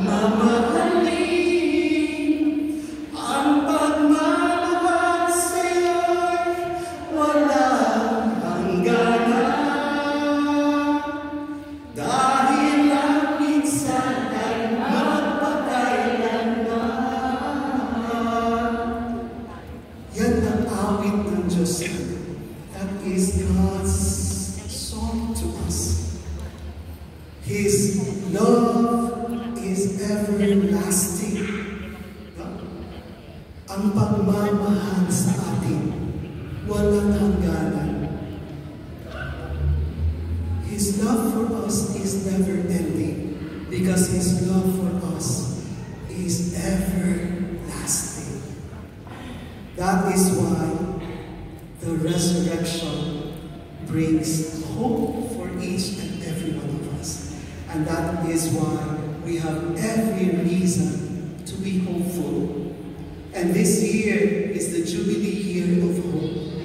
Mamahalin ang pagmamahal sa'yo'y walang hangganan. Dahil ang minsan ay magpakailanman. Yan ang awit ng Diyos. That is God's song to us. His love is everlasting. Ang pagmamahal sa atin, walang hangganan. His love for us is never ending because His love for us is everlasting. That is why the resurrection brings hope for each and every one of us. And that is why we have every reason to be hopeful. And this year is the Jubilee Year of Hope.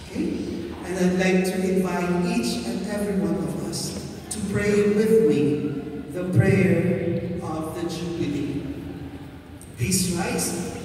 Okay? And I'd like to invite each and every one of us to pray with me the prayer of the Jubilee. Please rise.